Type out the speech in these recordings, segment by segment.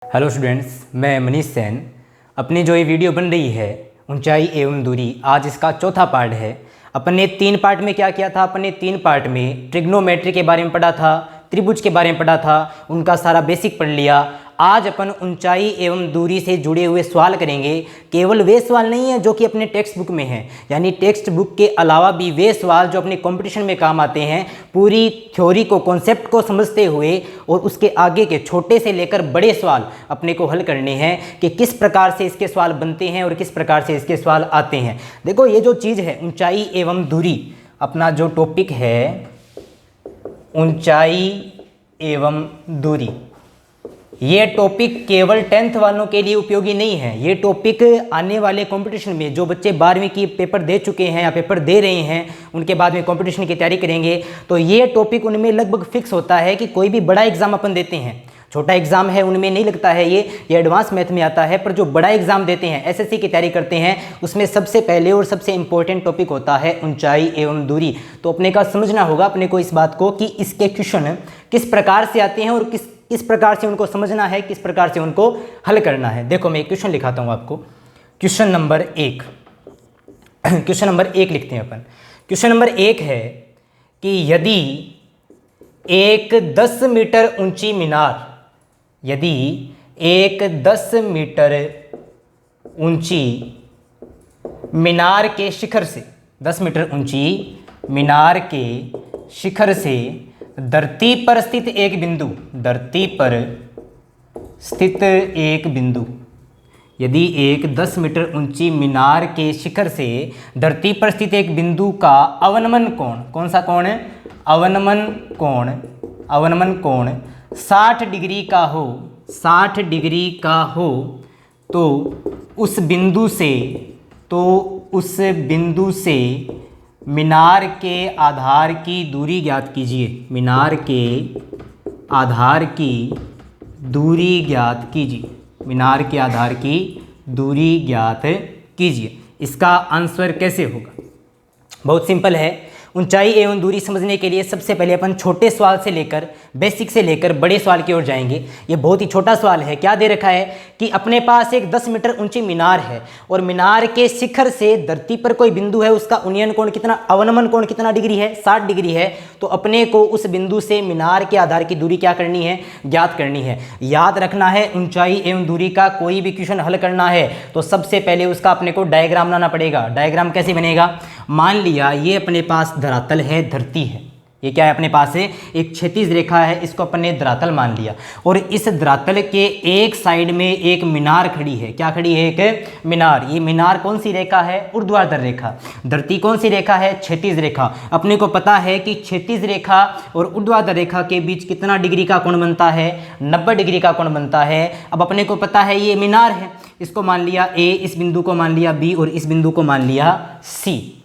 Hello students, मैं मनीष सेन। अपनी जो ये वीडियो बन रही है ऊंचाई एवं दूरी, आज इसका चौथा पार्ट है। अपन ने 3 पार्ट में क्या किया था? अपन ने 3 पार्ट में ट्रिग्नोमेट्री के बारे में पढ़ा था, त्रिभुज के बारे में पढ़ा था, उनका सारा बेसिक पढ़ लिया। आज अपन ऊंचाई एवं दूरी से जुड़े हुए सवाल करेंगे। केवल वे सवाल नहीं है जो कि अपने टेक्स्ट बुक में हैं, यानी टेक्स्ट बुक के अलावा भी वे सवाल जो अपने कंपटीशन में काम आते हैं। पूरी थ्योरी को, कॉन्सेप्ट को समझते हुए और उसके आगे के छोटे से लेकर बड़े सवाल अपने को हल करने हैं कि किस प्रकार से इसके सवाल बनते हैं और किस प्रकार से इसके सवाल आते हैं। देखो, ये जो चीज़ है ऊंचाई एवं दूरी, अपना जो टॉपिक है ऊंचाई एवं दूरी, ये टॉपिक केवल 10th वालों के लिए उपयोगी नहीं है। ये टॉपिक आने वाले कंपटीशन में जो बच्चे 12वीं की पेपर दे चुके हैं या पेपर दे रहे हैं, उनके बाद में कंपटीशन की तैयारी करेंगे, तो ये टॉपिक उनमें लगभग फिक्स होता है कि कोई भी बड़ा एग्जाम अपन देते हैं, छोटा एग्जाम है उनमें नहीं लगता है ये एडवांस मैथ में आता है। पर जो बड़ा एग्जाम देते हैं, एसएससी की तैयारी करते हैं, उसमें सबसे पहले और सबसे इंपॉर्टेंट टॉपिक होता है ऊंचाई एवं दूरी। तो अपने का समझना होगा अपने को इस बात को कि इसके क्वेश्चन किस प्रकार से आते हैं और किस प्रकार से उनको समझना है, किस प्रकार से उनको हल करना है। देखो, मैं एक क्वेश्चन लिखाता हूँ आपको। क्वेश्चन नंबर 1 क्वेश्चन नंबर 1 लिखते हैं अपन। क्वेश्चन नंबर 1 है कि यदि एक 10 मीटर ऊंची मीनार, यदि एक 10 मीटर ऊंची मीनार के शिखर से, 10 मीटर ऊंची मीनार के शिखर से धरती पर स्थित एक बिंदु, धरती पर स्थित एक बिंदु, यदि एक 10 मीटर ऊंची मीनार के शिखर से धरती पर स्थित एक बिंदु का अवनमन कोण, कौन सा कोण है? अवनमन कोण 60 डिग्री का हो, 60 डिग्री का हो, तो उस बिंदु से मीनार के आधार की दूरी ज्ञात कीजिए। मीनार के आधार की दूरी ज्ञात कीजिए। मीनार के आधार की दूरी ज्ञात कीजिए। इसका आंसर कैसे होगा? बहुत सिंपल है। ऊंचाई एवं दूरी समझने के लिए सबसे पहले अपन छोटे सवाल से लेकर, बेसिक से लेकर बड़े सवाल की ओर जाएंगे। ये बहुत ही छोटा सवाल है। क्या दे रखा है कि अपने पास एक 10 मीटर ऊंची मीनार है और मीनार के शिखर से धरती पर कोई बिंदु है, उसका उन्नयन कोण कितना, अवनमन कोण कितना डिग्री है? 60 डिग्री है। तो अपने को उस बिंदु से मीनार के आधार की दूरी क्या करनी है? ज्ञात करनी है। याद रखना है, ऊंचाई एवं दूरी का कोई भी क्वेश्चन हल करना है तो सबसे पहले उसका अपने को डायग्राम बनाना पड़ेगा। डायग्राम कैसे बनेगा? मान लिया ये अपने पास धरातल है, धरती है, ये क्या है अपने पास है? एक क्षैतिज रेखा है, इसको अपन ने धरातल मान लिया। और इस धरातल के एक साइड में एक मीनार खड़ी है। क्या खड़ी है? एक मीनार। ये मीनार कौन सी रेखा है? ऊर्ध्वाधर रेखा। धरती कौन सी रेखा है? क्षैतिज रेखा। अपने को पता है कि क्षैतिज रेखा और ऊर्ध्वाधर रेखा के बीच कितना डिग्री का कोण बनता है? 90 डिग्री का कोण बनता है। अब अपने को पता है ये मीनार है, इसको मान लिया ए, इस बिंदु को मान लिया बी और इस बिंदु को मान लिया सी।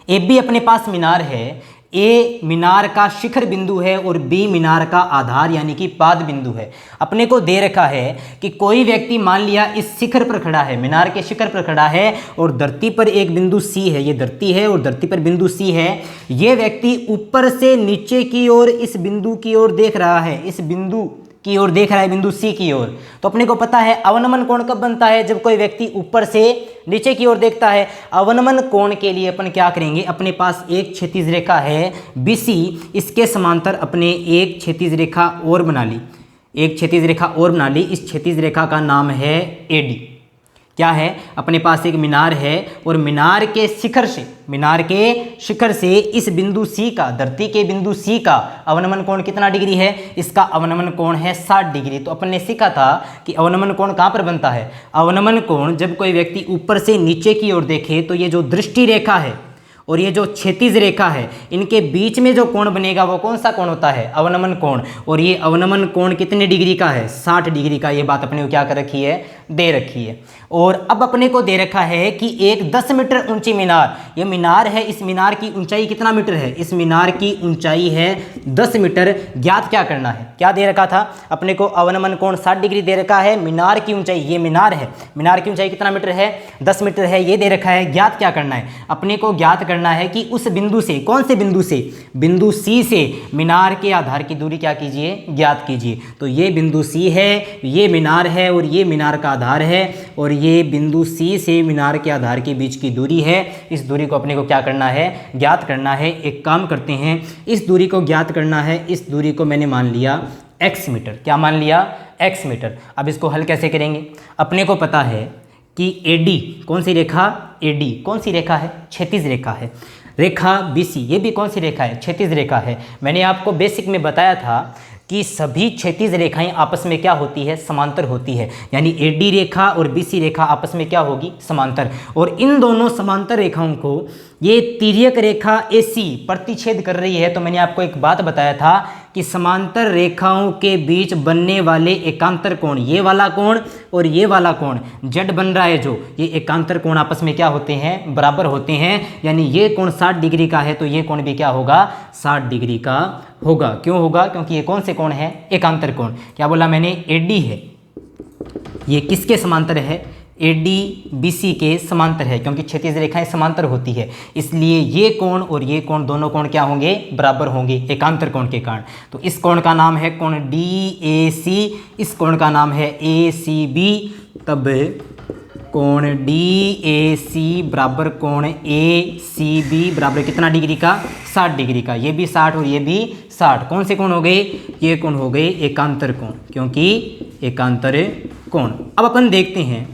ए बी अपने पास मीनार है, ए मीनार का शिखर बिंदु है और बी मीनार का आधार यानी कि पाद बिंदु है। अपने को दे रखा है कि कोई व्यक्ति मान लिया इस शिखर पर खड़ा है, मीनार के शिखर पर खड़ा है और धरती पर एक बिंदु सी है, ये धरती है और धरती पर बिंदु सी है। ये व्यक्ति ऊपर से नीचे की ओर इस बिंदु की ओर देख रहा है, इस बिंदु की ओर देख रहा है, बिंदु सी की ओर। तो अपने को पता है अवनमन कोण कब बनता है? जब कोई व्यक्ति ऊपर से नीचे की ओर देखता है। अवनमन कोण के लिए अपन क्या करेंगे? अपने पास एक क्षैतिज रेखा है BC, इसके समांतर अपने एक क्षैतिज रेखा और बना ली, एक क्षैतिज रेखा और बना ली। इस क्षैतिज रेखा का नाम है AD। क्या है? अपने पास एक मीनार है और मीनार के शिखर से इस बिंदु सी का, धरती के बिंदु सी का अवनमन कोण कितना डिग्री है? इसका अवनमन कोण है 60 डिग्री। तो अपन ने सीखा था कि अवनमन कोण कहाँ पर बनता है? अवनमन कोण जब कोई व्यक्ति ऊपर से नीचे की ओर देखे तो ये जो दृष्टि रेखा है और ये जो क्षैतिज रेखा है, इनके बीच में जो कोण बनेगा वो कौन सा कोण होता है? अवनमन कोण। और ये अवनमन कोण कितने डिग्री का है? 60 डिग्री का। ये बात अपने को क्या कर रखी है? दे रखी है। और अब अपने को दे रखा है कि एक 10 मीटर ऊंची मीनार, ये मीनार है, इस मीनार की ऊंचाई कितना मीटर है? इस मीनार की ऊंचाई है 10 मीटर। ज्ञात क्या करना है? क्या दे रखा था अपने को? अवनमन कोण 60 डिग्री दे रखा है। मीनार की ऊंचाई, ये मीनार है, मीनार की ऊंचाई कितना मीटर है? 10 मीटर है, ये दे रखा है। ज्ञात क्या करना है? अपने को ज्ञात करना है कि उस बिंदु से, कौन से बिंदु से, बिंदु सी से मीनार के आधार की दूरी क्या कीजिए, ज्ञात कीजिए। तो ये बिंदु सी है, ये मीनार है और ये मीनार का आधार है, और ये बिंदु सी से मीनार के आधार के बीच की दूरी है। इस दूरी को अपने को क्या करना है, ज्ञात करना है। एक काम करते हैं, इस दूरी को ज्ञात करना है। इस दूरी को मैंने मान लिया x मीटर। क्या मान लिया, x मीटर। अब इसको हल कैसे करेंगे, अपने को पता है कि AD, कौन सी रेखा, AD कौन सी रेखा है, क्षैतिज रेखा है। रेखा BC, ये भी कौन सी रेखा है, क्षैतिज रेखा है। मैंने आपको बेसिक में बताया था कि सभी क्षैतिज रेखाएं आपस में क्या होती है, समांतर होती है। यानी AD रेखा और BC रेखा आपस में क्या होगी, समांतर। और इन दोनों समांतर रेखाओं को ये तिर्यक रेखा AC प्रतिच्छेद कर रही है। तो मैंने आपको एक बात बताया था कि समांतर रेखाओं के बीच बनने वाले एकांतर कोण, ये वाला कोण और ये वाला कोण Z बन रहा है, जो ये एकांतर कोण आपस में क्या होते हैं, बराबर होते हैं। यानी ये कोण 60 डिग्री का है तो ये कोण भी क्या होगा, 60 डिग्री का होगा। क्यों होगा, क्योंकि ये कौन से कोण है, एकांतर कोण। क्या बोला मैंने, AD है, ये किसके समांतर है, AD BC के समांतर है, क्योंकि क्षैतिज रेखाएं समांतर होती है, इसलिए ये कोण और ये कोण, दोनों कोण क्या होंगे, बराबर होंगे एकांतर कोण के कारण। तो इस कोण का नाम है कोण DAC, इस कोण का नाम है ACB। तब कोण DAC बराबर कोण ACB बराबर कितना डिग्री का, 60 डिग्री का। ये भी 60 और ये भी 60। कौन से कोण हो गए, ये कोण हो गए एकांतर कोण, क्योंकि एकांतर कोण। अब अपन देखते हैं,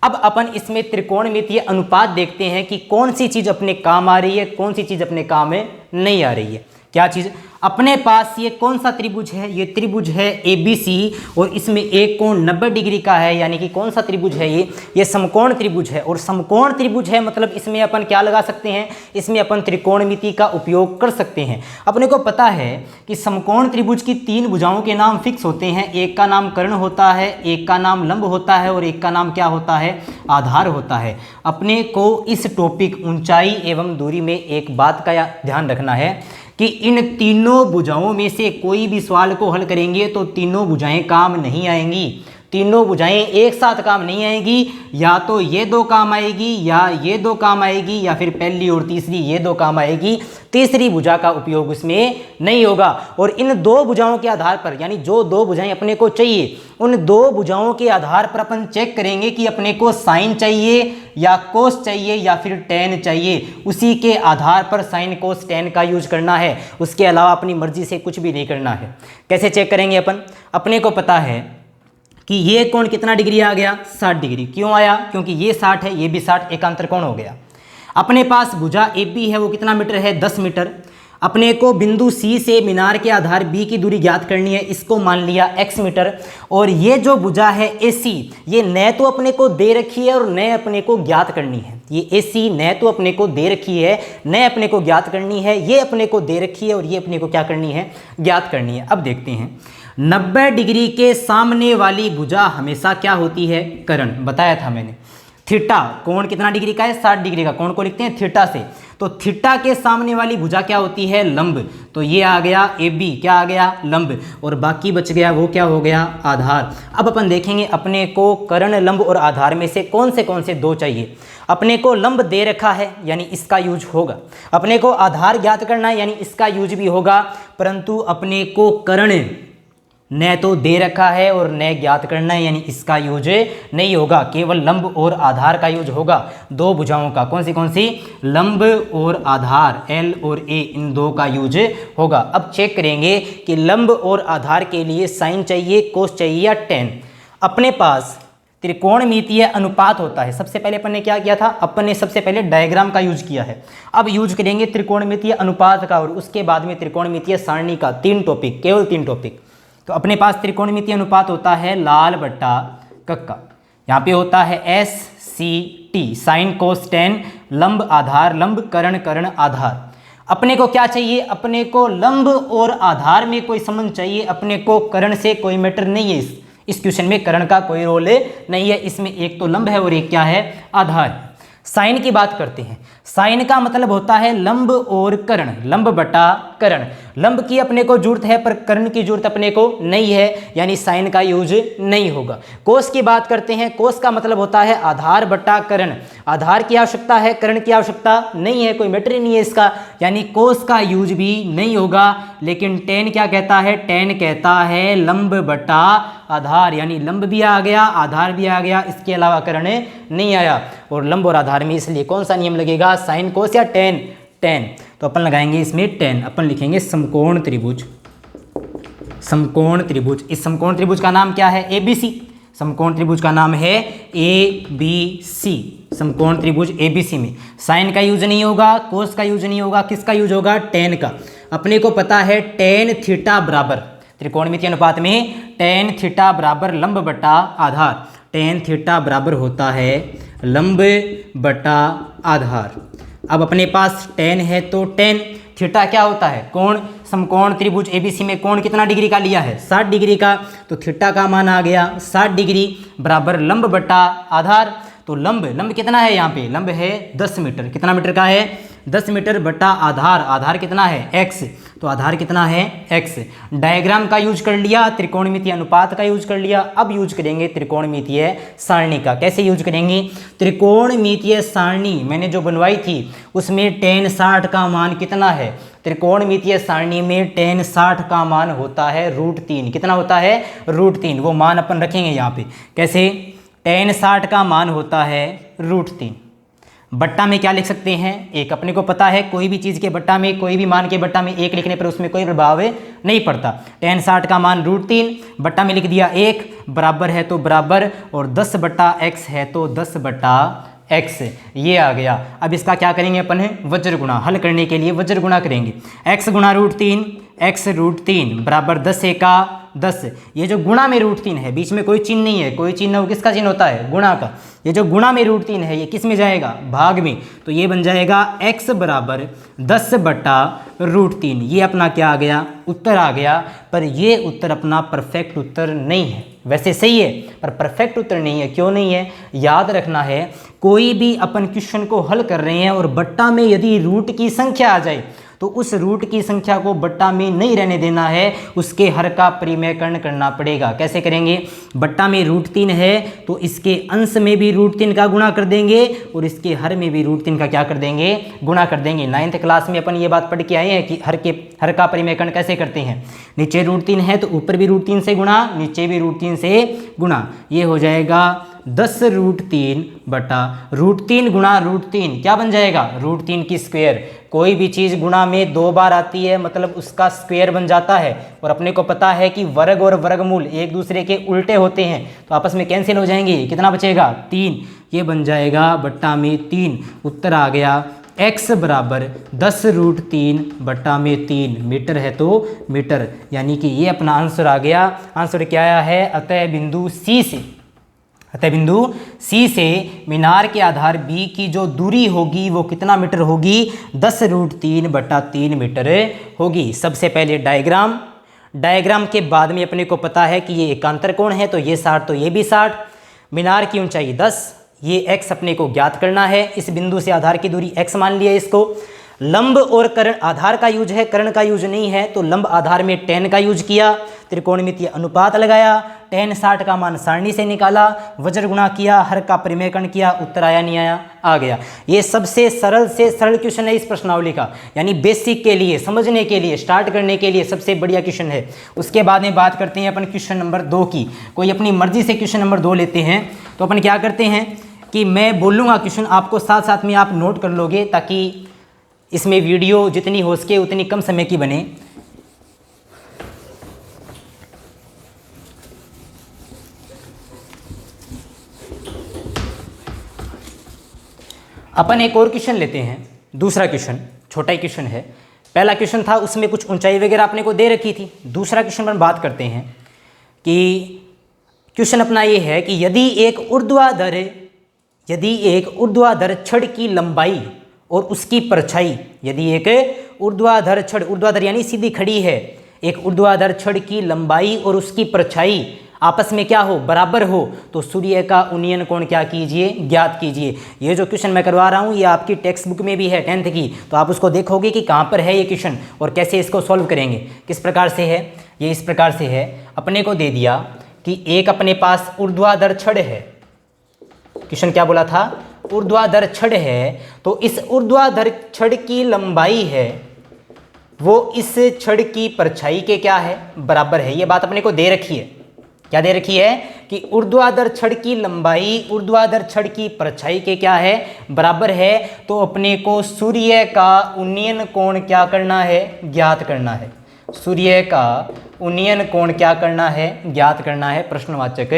अब अपन इसमें त्रिकोणमितीय अनुपात देखते हैं कि कौन सी चीज़ अपने काम आ रही है, कौन सी चीज़ अपने काम में नहीं आ रही है। क्या चीज़, अपने पास ये कौन सा त्रिभुज है, ये त्रिभुज है ABC, और इसमें एक कोण 90 डिग्री का है। यानी कि कौन सा त्रिभुज है ये समकोण त्रिभुज है। और समकोण त्रिभुज है मतलब इसमें अपन क्या लगा सकते हैं, इसमें अपन त्रिकोणमिति का उपयोग कर सकते हैं। अपने को पता है कि समकोण त्रिभुज की 3 भुजाओं के नाम फिक्स होते हैं। एक का नाम कर्ण होता है, एक का नाम लंब होता है, और एक का नाम क्या होता है, आधार होता है। अपने को इस टॉपिक ऊंचाई एवं दूरी में एक बात का ध्यान रखना है कि इन तीनों भुजाओं में से कोई भी सवाल को हल करेंगे तो तीनों भुजाएं काम नहीं आएंगी। तीनों भुजाएं एक साथ काम नहीं आएगी, या तो ये 2 काम आएगी, या ये 2 काम आएगी, या फिर पहली और तीसरी ये 2 काम आएगी, तीसरी भुजा का उपयोग उसमें नहीं होगा। और इन 2 भुजाओं के आधार पर, यानी जो 2 भुजाएं अपने को चाहिए, उन 2 भुजाओं के आधार पर अपन चेक करेंगे कि अपने को साइन चाहिए या कोस चाहिए या फिर टेन चाहिए। उसी के आधार पर साइन कोस टेन का यूज करना है, उसके अलावा अपनी मर्जी से कुछ भी नहीं करना है। कैसे चेक करेंगे अपन, अपने को पता है कि ये कोण कितना डिग्री आ गया, 60 डिग्री। क्यों आया, क्योंकि ये 60 है, ये भी 60, एकांतर कोण हो गया। अपने पास भुजा AB है, वो कितना मीटर है, 10 मीटर। अपने को बिंदु C से मीनार के आधार B की दूरी ज्ञात करनी है, इसको मान लिया x मीटर। और ये जो भुजा है AC, ये न तो अपने को दे रखी है और न अपने को ज्ञात करनी है। ये AC न तो अपने को दे रखी है, न अपने को ज्ञात करनी है। ये अपने को दे रखी है और ये अपने को क्या करनी है, ज्ञात करनी है। अब देखते हैं, 90 डिग्री के सामने वाली भुजा हमेशा क्या होती है, कर्ण। बताया था मैंने। थीटा कोण कितना डिग्री का है, 60 डिग्री का। कोण को लिखते हैं थीटा से। तो थीटा के सामने वाली भुजा क्या होती है, लंब। तो ये आ गया AB, क्या आ गया, लंब। और बाकी बच गया वो क्या हो गया, आधार। अब अपन देखेंगे अपने को कर्ण, लंब और आधार में से कौन से 2 चाहिए। अपने को लंब दे रखा है, यानी इसका यूज होगा। अपने को आधार ज्ञात करना है, यानी इसका यूज भी होगा। परंतु अपने को कर्ण न तो दे रखा है और न ज्ञात करना है, यानी इसका यूज नहीं होगा। केवल लंब और आधार का यूज होगा 2 भुजाओं का। कौन सी, लंब और आधार, L और A, इन 2 का यूज होगा। अब चेक करेंगे कि लंब और आधार के लिए साइन चाहिए, कोस चाहिए या टेन। अपने पास त्रिकोणमितीय अनुपात होता है। सबसे पहले अपन ने क्या किया था, अपन ने सबसे पहले डायग्राम का यूज किया है। अब यूज करेंगे त्रिकोणमितीय अनुपात का, और उसके बाद में त्रिकोणमितीय सारणी का। 3 टॉपिक, केवल 3 टॉपिक। तो अपने पास त्रिकोणमितीय अनुपात होता है लाल बट्टा कक्का। यहाँ पे होता है SCT, साइन कोस टेन, लंब आधार, लंब कर्ण, कर्ण आधार। अपने को क्या चाहिए, अपने को लंब और आधार में कोई संबंध चाहिए। अपने को कर्ण से कोई मैटर नहीं है। इस क्वेश्चन में कर्ण का कोई रोल नहीं है। इसमें एक तो लंब है और एक क्या है, आधार। साइन की बात करते हैं। साइन का मतलब होता है लंब और कर्ण, लंब बटा करण। लंब की अपने को जरूरत है पर कर्ण की जरूरत अपने को नहीं है, यानी साइन का यूज नहीं होगा। कोस की बात करते हैं, कोस का मतलब होता है आधार बटा कर्ण। आधार की आवश्यकता है, कर्ण की आवश्यकता नहीं है, कोई मैटर ही नहीं है इसका, यानी कोस का यूज भी नहीं होगा। लेकिन टेन क्या कहता है, टेन कहता है लंब बटा आधार, यानी लंब भी आ गया आधार भी आ गया, इसके अलावा कर्ण नहीं आया। और लंब और आधार में इसलिए कौन सा नियम लगेगा, साइन कोस या टेन, टेन। तो अपन लगाएंगे इसमें टेन, अपन लिखेंगे समकोण त्रिभुज। समकोण त्रिभुज, इस समकोण त्रिभुज का नाम क्या है, ABC। समकोण त्रिभुज का नाम है ABC। समकोण त्रिभुज ABC में साइन का यूज नहीं होगा, कोस का यूज नहीं होगा, किसका यूज होगा, टेन का। अपने को पता है टेन थीटा बराबर, त्रिकोणमितीय अनुपात में टेन थीटा बराबर लंब बटा आधार। टेन थीटा बराबर होता है लंब बटा आधार। अब अपने पास टेन है तो टेन थीटा क्या होता है, कोण। समकोण त्रिभुज ABC में कोण कितना डिग्री का लिया है, 60 डिग्री का, तो थीटा का मान आ गया 60 डिग्री बराबर लंब बटा आधार। तो लंब कितना है, यहाँ पे लंब है 10 मीटर, कितना मीटर का है, 10 मीटर बटा आधार, आधार कितना है x, तो आधार कितना है x। डायग्राम का यूज कर लिया, त्रिकोणमितीय अनुपात का यूज कर लिया, अब यूज करेंगे त्रिकोणमितीय सारणी का। कैसे यूज करेंगे, त्रिकोणमितीय सारणी मैंने जो बनवाई थी उसमें टेन 60 का मान कितना है, त्रिकोणमितीय सारणी में टेन 60 का मान होता है √3। कितना होता है, √3। वो मान अपन रखेंगे यहाँ पे, कैसे, टेन 60 का मान होता है √3। बट्टा में क्या लिख सकते हैं, एक। अपने को पता है कोई भी चीज़ के बट्टा में, कोई भी मान के बट्टा में एक लिखने पर उसमें कोई प्रभाव नहीं पड़ता। टेन 60 का मान √3, बट्टा में लिख दिया 1, बराबर है तो बराबर, और 10 बटा x है तो 10 बटा x, ये आ गया। अब इसका क्या करेंगे अपन, वज्र गुणा। हल करने के लिए वज्र गुणा करेंगे, x गुणा √3, x √3 बराबर 10 एका 10। ये जो गुणा में √3 है, बीच में कोई चिन्ह नहीं है, कोई चिन्ह हो किसका चिन्ह होता है, गुणा का। ये जो गुणा में √3 है ये किस में जाएगा, भाग में, तो ये बन जाएगा x बराबर 10 बटा √3। ये अपना क्या आ गया, उत्तर आ गया। पर ये उत्तर अपना परफेक्ट उत्तर नहीं है, वैसे सही है पर परफेक्ट उत्तर नहीं है। क्यों नहीं है, याद रखना है, कोई भी अपन क्वेश्चन को हल कर रहे हैं और बट्टा में यदि रूट की संख्या आ जाए तो उस रूट की संख्या को बट्टा में नहीं रहने देना है, उसके हर का परिमेयकरण करना पड़ेगा। कैसे करेंगे, बट्टा में √3 है तो इसके अंश में भी √3 का गुणा कर देंगे और इसके हर में भी √3 का क्या कर देंगे, गुणा कर देंगे। 9th क्लास में अपन ये बात पढ़ के आए हैं कि हर का परिमेयकरण कैसे करते हैं। नीचे √3 है तो ऊपर भी √3 से गुणा, नीचे भी √3 से गुणा। ये हो जाएगा 10 √3 बटा √3 गुणा √3 क्या बन जाएगा, √3 की स्क्वायर। कोई भी चीज़ गुणा में 2 बार आती है मतलब उसका स्क्वायर बन जाता है। और अपने को पता है कि वर्ग और वर्गमूल एक दूसरे के उल्टे होते हैं तो आपस में कैंसिल हो जाएंगे। कितना बचेगा, 3। ये बन जाएगा बट्टा में 3। उत्तर आ गया x बराबर 10 √3 बट्टा में 3। मीटर है तो मीटर, यानी कि ये अपना आंसर आ गया। आंसर क्या आया है, अतः बिंदु C से मीनार के आधार B की जो दूरी होगी वो कितना मीटर होगी, 10 √3 बटा 3 मीटर होगी। सबसे पहले डायग्राम के बाद में अपने को पता है कि ये एकांतर कोण है तो ये 60 तो ये भी 60। मीनार की ऊंचाई 10, ये x अपने को ज्ञात करना है। इस बिंदु से आधार की दूरी x मान लिया इसको। लंब और कर्ण, आधार का यूज है कर्ण का यूज नहीं है, तो लंब आधार में टेन का यूज किया, त्रिकोणमितीय अनुपात लगाया, टेन 60 का मान सारणी से निकाला, वज्र गुणा किया, हर का परिमेयकरण किया, उत्तर आया नहीं आया, आ गया। ये सबसे सरल से सरल क्वेश्चन है इस प्रश्नावली का, यानी बेसिक के लिए, समझने के लिए, स्टार्ट करने के लिए सबसे बढ़िया क्वेश्चन है। उसके बाद में बात करते हैं अपन क्वेश्चन नंबर 2 की। कोई अपनी मर्जी से क्वेश्चन नंबर 2 लेते हैं तो अपन क्या करते हैं कि मैं बोलूँगा क्वेश्चन, आपको साथ साथ में आप नोट कर लोगे ताकि इसमें वीडियो जितनी हो सके उतनी कम समय की बने। अपन एक और क्वेश्चन लेते हैं, दूसरा क्वेश्चन, छोटा ही क्वेश्चन है। पहला क्वेश्चन था उसमें कुछ ऊंचाई वगैरह अपने को दे रखी थी। दूसरा क्वेश्चन पर बात करते हैं कि क्वेश्चन अपना ये है कि यदि एक ऊर्ध्वाधर छड़ की लंबाई और उसकी परछाई, यदि एक ऊर्ध्वाधर छड़, ऊर्ध्वाधर यानी सीधी खड़ी है, एक ऊर्ध्वाधर छड़ की लंबाई और उसकी परछाई आपस में क्या हो, बराबर हो, तो सूर्य का उन्नयन कोण क्या कीजिए, ज्ञात कीजिए। ये जो क्वेश्चन मैं करवा रहा हूँ ये आपकी टेक्स्ट बुक में भी है 10th की, तो आप उसको देखोगे कि कहाँ पर है ये क्वेश्चन और कैसे इसको सॉल्व करेंगे। किस प्रकार से है ये, इस प्रकार से है, अपने को दे दिया कि एक अपने पास ऊर्ध्वाधर छड़ है। क्वेश्चन क्या बोला था, ऊर्ध्वाधर छड़ है, तो इस ऊर्ध्वाधर छड़ की लंबाई है वो इस छड़ की परछाई के क्या है, बराबर है। ये बात अपने को दे रखी है, क्या दे रखी है कि ऊर्ध्वाधर छड़ की लंबाई ऊर्ध्वाधर छड़ की परछाई के क्या है, बराबर है। तो अपने को सूर्य का उन्नयन कोण क्या करना है, ज्ञात करना है। सूर्य का उन्नयन कोण क्या करना है, ज्ञात करना है, प्रश्नवाचक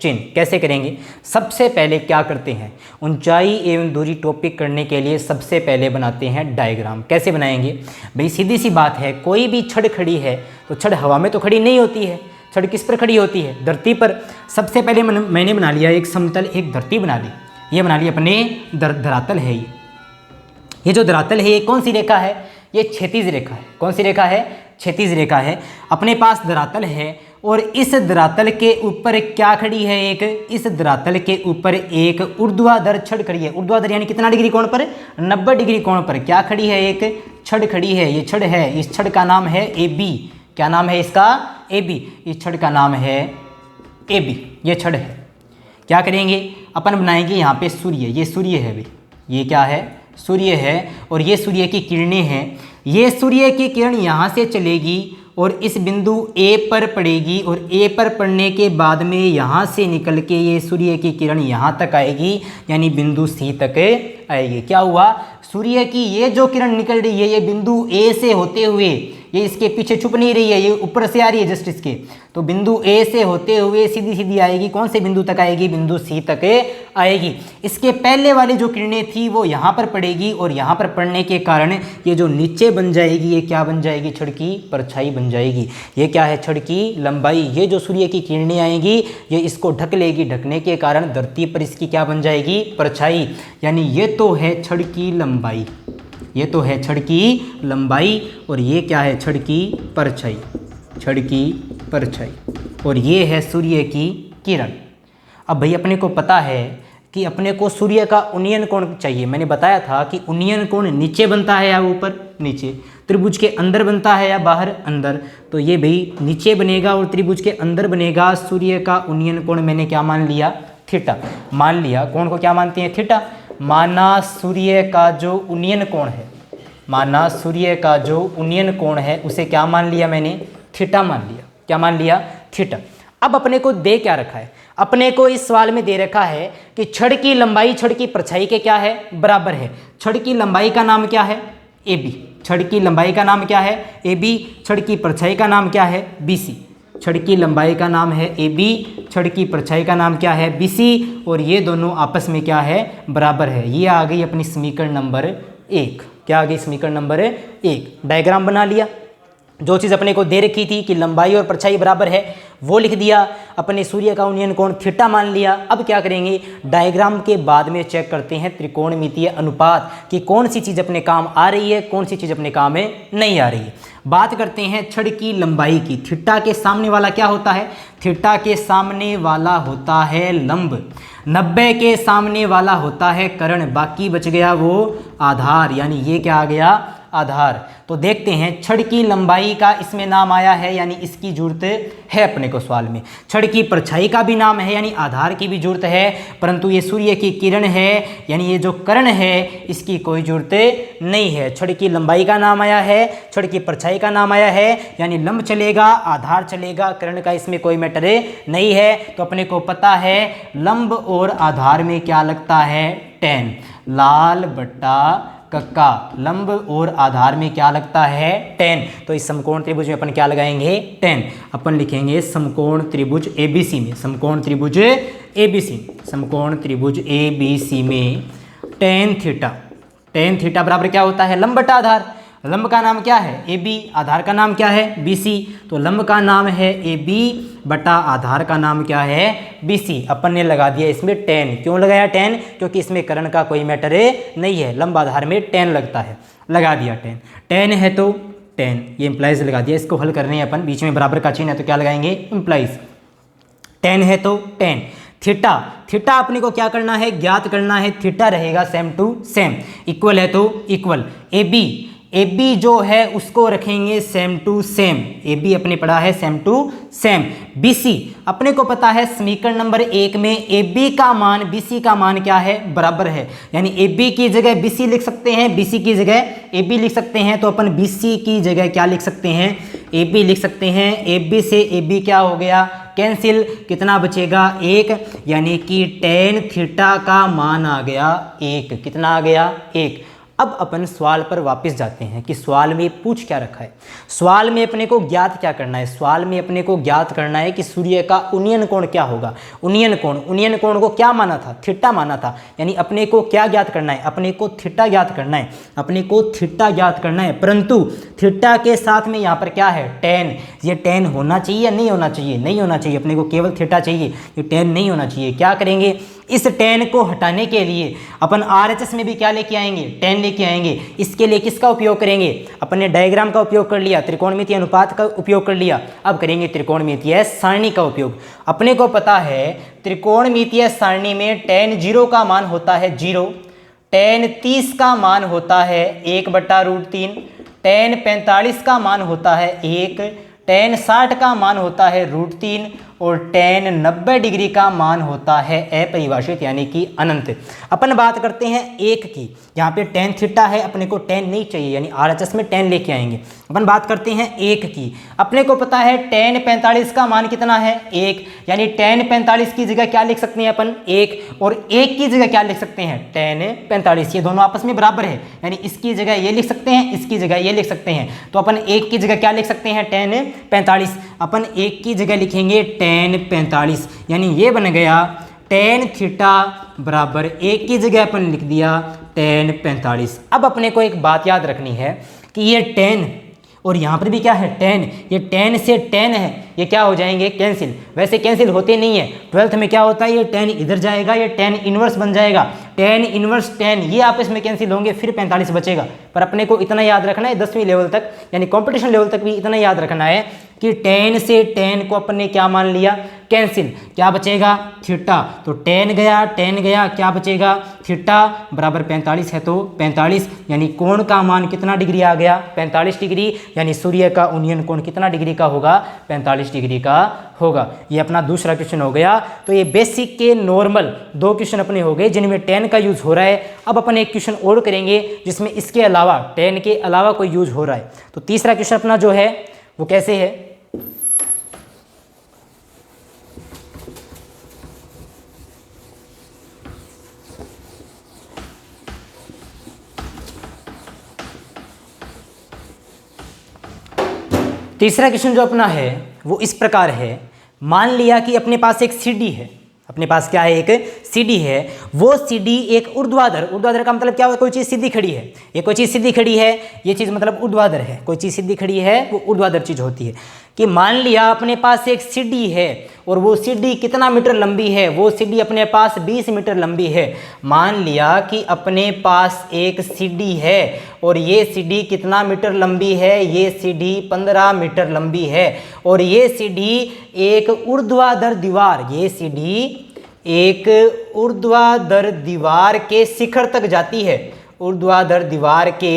चिन्ह। कैसे करेंगे, सबसे पहले क्या करते हैं, ऊंचाई एवं दूरी टॉपिक करने के लिए सबसे पहले बनाते हैं डायग्राम। कैसे बनाएंगे भाई, सीधी सी बात है, कोई भी छड़ खड़ी है तो छड़ हवा में तो खड़ी नहीं होती है, छड़ किस पर खड़ी होती है, धरती पर। सबसे पहले मैंने बना लिया एक समतल, एक धरती बना ली, ये बना ली अपने धरातल है। ये जो धरातल है ये कौन सी रेखा है, ये क्षैतिज रेखा है। कौन सी रेखा है, क्षैतिज रेखा है। अपने पास धरातल है और इस धरातल के ऊपर क्या खड़ी है, एक, इस धरातल के ऊपर एक ऊर्ध्वाधर छड़ खड़ी है। ऊर्ध्वाधर यानी कितना डिग्री कोण पर, 90 डिग्री कोण पर क्या खड़ी है, एक छड़ खड़ी है। ये छड़ है, इस छड़ का नाम है AB। क्या नाम है इसका, AB। इस छड़ का नाम है AB, ये छड़ है। क्या करेंगे, अपन बनाएंगे यहाँ पे सूर्य, ये सूर्य है भाई, ये क्या है, सूर्य है, और ये सूर्य की किरणें हैं। ये सूर्य की किरण यहाँ से चलेगी और इस बिंदु A पर पड़ेगी, और A पर पड़ने के बाद में यहाँ से निकल के ये सूर्य की किरण यहाँ तक आएगी, यानी बिंदु C तक आएगी। क्या हुआ, सूर्य की ये जो किरण निकल रही है ये बिंदु A से होते हुए, ये इसके पीछे छुप नहीं रही है, ये ऊपर से आ रही है जस्ट इसके, तो बिंदु A से होते हुए सीधी सीधी आएगी, कौन से बिंदु तक आएगी, बिंदु C तक आएगी। इसके पहले वाली जो किरणें थी वो यहाँ पर पड़ेगी, और यहाँ पर पड़ने के कारण ये जो नीचे बन जाएगी ये क्या बन जाएगी, छड़ की परछाई बन जाएगी। ये क्या है, छड़ की लंबाई। ये जो सूर्य की किरणें आएंगी ये इसको ढक लेगी, ढकने के कारण धरती पर इसकी क्या बन जाएगी, परछाई। यानी ये तो है छड़ की लंबाई, ये तो है छड़ की लंबाई, और ये क्या है, छड़ की परछाई, छड़ की परछाई, और ये है सूर्य की किरण। अब भाई अपने को पता है कि अपने को सूर्य का उन्नयन कोण चाहिए। मैंने बताया था कि उन्नयन कोण नीचे बनता है या ऊपर, नीचे। त्रिभुज के अंदर बनता है या बाहर, अंदर। तो ये भाई नीचे बनेगा और त्रिभुज के अंदर बनेगा। सूर्य का उन्नयन कोण मैंने क्या मान लिया, थीटा मान लिया। कोण को क्या मानते हैं, थीटा। माना सूर्य का जो उन्नयन कोण है, माना सूर्य का जो उन्नयन कोण है उसे क्या मान लिया मैंने, थीटा मान लिया। क्या मान लिया, थीटा। अब अपने को दे क्या रखा है, अपने को इस सवाल में दे रखा है कि छड़ की लंबाई छड़ की परछाई के क्या है, बराबर है। छड़ की लंबाई का नाम क्या है, AB। छड़ की लंबाई का नाम क्या है, AB। छड़ की परछाई का नाम क्या है, BC। छड़ की लंबाई का नाम है AB, छड़ की परछाई का नाम क्या है, BC, और ये दोनों आपस में क्या है, बराबर है। ये आ गई अपनी समीकरण नंबर 1। क्या आ गई, समीकरण नंबर 1। डायग्राम बना लिया, जो चीज़ अपने को दे रखी थी कि लंबाई और परछाई बराबर है वो लिख दिया, अपने सूर्य का उन्नयन कोण थीटा मान लिया। अब क्या करेंगे, डायग्राम के बाद में चेक करते हैं त्रिकोणमितीय अनुपात कि कौन सी चीज़ अपने काम आ रही है, कौन सी चीज़ अपने काम में नहीं आ रही है। बात करते हैं छड़ की लंबाई की। थीटा के सामने वाला क्या होता है, थीटा के सामने वाला होता है लंब, 90 के सामने वाला होता है कर्ण, बाकी बच गया वो आधार, यानी ये क्या आ गया, आधार। तो देखते हैं छड़ की लंबाई का इसमें नाम आया है, यानी इसकी जरूरत है अपने को सवाल में। छड़ की परछाई का भी नाम है, यानी आधार की भी जरूरत है, परंतु ये सूर्य की किरण है, यानी ये जो कर्ण है इसकी कोई जरूरत नहीं है। छड़ की लंबाई का नाम आया है, छड़ की परछाई का नाम आया है, यानी लंब चलेगा, आधार चलेगा, कर्ण का इसमें कोई मैटर नहीं है। तो अपने को पता है लंब और आधार में क्या लगता है, tan। लाल बट्टा कक्का, लंब और आधार में क्या लगता है, tan। तो इस समकोण त्रिभुज में अपन क्या लगाएंगे, tan। अपन लिखेंगे समकोण त्रिभुज ABC में, समकोण त्रिभुज ABC, समकोण त्रिभुज ABC में tan थीटा, tan थीटा बराबर क्या होता है, लंब बटा आधार। लंब का नाम क्या है, AB, आधार का नाम क्या है, BC। तो लंब का नाम है AB बटा आधार का नाम क्या है, BC। अपन ने लगा दिया इसमें tan। क्यों लगाया tan, क्योंकि इसमें कर्ण का कोई मैटर नहीं है, लंब आधार में tan लगता है, लगा दिया tan। tan है तो tan, ये इंप्लाइज लगा दिया। इसको हल करने हैं अपन, बीच में बराबर का चिन्ह है तो क्या लगाएंगे, इंप्लाइज। टेन है तो टेन। थीटा, थीटा अपने को क्या करना है, ज्ञात करना है। थीटा रहेगा सेम टू सेम। इक्वल है तो equal. A B, A B जो है उसको रखेंगे same to same. A B अपने पढ़ा है same to same. B C अपने को पता है समीकरण नंबर 1 में ए बी का मान बी सी का मान क्या है, बराबर है। यानी ए बी की जगह बी सी लिख सकते हैं, बी सी की जगह ए बी लिख सकते हैं। तो अपन बी सी की जगह क्या लिख सकते हैं, ए बी लिख सकते हैं। ए बी से ए बी क्या हो गया, कैंसिल। कितना बचेगा, 1। यानी कि टेन थीटा का मान आ गया 1। कितना आ गया, 1। अब अपन सवाल पर वापस जाते हैं कि सवाल में पूछ क्या रखा है। सवाल में अपने को ज्ञात क्या करना है, सवाल में अपने को ज्ञात करना है कि सूर्य का उन्नयन कोण क्या होगा। उन्नयन कोण, उन्नयन कोण को क्या माना था, थीटा माना था। यानी अपने को क्या ज्ञात करना है, अपने को थीटा ज्ञात करना है, अपने को थीटा ज्ञात करना है। परंतु थीटा के साथ में यहाँ पर क्या है, टेन। ये टेन होना चाहिए या नहीं होना चाहिए, नहीं होना चाहिए। अपने को केवल थीटा चाहिए, ये टेन नहीं होना चाहिए। क्या करेंगे, इस टेन को हटाने के लिए अपन आरएचएस में भी क्या लेके आएंगे, टेन लेके आएंगे। इसके लिए किसका उपयोग करेंगे, अपने डायग्राम का उपयोग कर लिया, त्रिकोणमितीय अनुपात का उपयोग कर लिया। अब करेंगे त्रिकोणमितीय सारणी का उपयोग। अपने को पता है त्रिकोणमितीय सारणी में टेन 0 का मान होता है 0, टेन 30 का मान होता है 1/√3, टेन 45 का मान होता है 1, टेन 60 का मान होता है √3 और टेन 90 डिग्री का मान होता है अपरिभाषित यानी कि अनंत। अपन बात करते हैं 1 की, यहाँ पे टेन थीटा है, अपने को टेन नहीं चाहिए यानी आरएचएस में टेन लेके आएंगे। अपन बात करते हैं 1 की, अपने को पता है टेन 45 का मान कितना है 1, यानी टेन 45 की जगह क्या लिख सकते हैं अपन 1, और 1 की जगह क्या लिख सकते हैं टेन 45। ये दोनों आपस में बराबर है, यानी इसकी जगह ये लिख सकते हैं, इसकी जगह ये लिख सकते हैं। तो अपन 1 की जगह क्या लिख सकते हैं टेन 45। अपन 1 की जगह लिखेंगे टेन 45, यानी ये बन गया टेन थीटा बराबर 1 की जगह अपन लिख दिया टेन 45। अब अपने को एक बात याद रखनी है कि ये टेन और यहाँ पर भी क्या है टेन, ये टेन से टेन है, ये क्या हो जाएंगे कैंसिल। वैसे कैंसिल होते नहीं है, 12th में क्या होता है, ये टेन इधर जाएगा, ये टेन इनवर्स बन जाएगा, टेन इनवर्स टेन, ये आपस में कैंसिल होंगे, फिर 45 बचेगा। पर अपने को इतना याद रखना है 10वीं लेवल तक यानी कंपटीशन लेवल तक भी इतना याद रखना है कि टेन से टेन को अपन ने क्या मान लिया कैंसिल। क्या बचेगा थीटा, तो टेन गया क्या बचेगा थीटा बराबर 45 है तो 45, यानी कोण का मान कितना डिग्री आ गया 45 डिग्री, यानी सूर्य का उन्नयन कोण कितना डिग्री का होगा 45 डिग्री का होगा। ये अपना दूसरा क्वेश्चन हो गया। तो ये बेसिक के नॉर्मल 2 क्वेश्चन अपने हो गए जिनमें टेन का यूज हो रहा है। अब अपन एक क्वेश्चन और करेंगे जिसमें इसके अलावा टेन के अलावा कोई यूज हो रहा है। तो तीसरा क्वेश्चन अपना जो है वो कैसे है, तीसरा क्वेश्चन जो अपना है वो इस प्रकार है। मान लिया कि अपने पास एक सीडी है, अपने पास क्या है एक सीडी है, वो सीडी एक ऊर्ध्वाधर, ऊर्ध्वाधर का मतलब क्या हुआ, कोई चीज़ सीधी खड़ी है, ये कोई चीज़ सीधी खड़ी है, ये चीज़ मतलब ऊर्ध्वाधर है, कोई चीज़ सीधी खड़ी है वो ऊर्ध्वाधर चीज़ होती है। कि मान लिया अपने पास एक सीडी है और वो सीडी कितना मीटर लंबी है, वो सीडी अपने पास 20 मीटर लंबी है। मान लिया कि अपने पास एक सीडी है और ये सीडी कितना मीटर लंबी है, ये सीडी 15 मीटर लंबी है और ये सीडी एक ऊर्ध्वाधर दीवार, ये सीडी एक ऊर्ध्वाधर दीवार के शिखर तक जाती है, ऊर्ध्वाधर दीवार के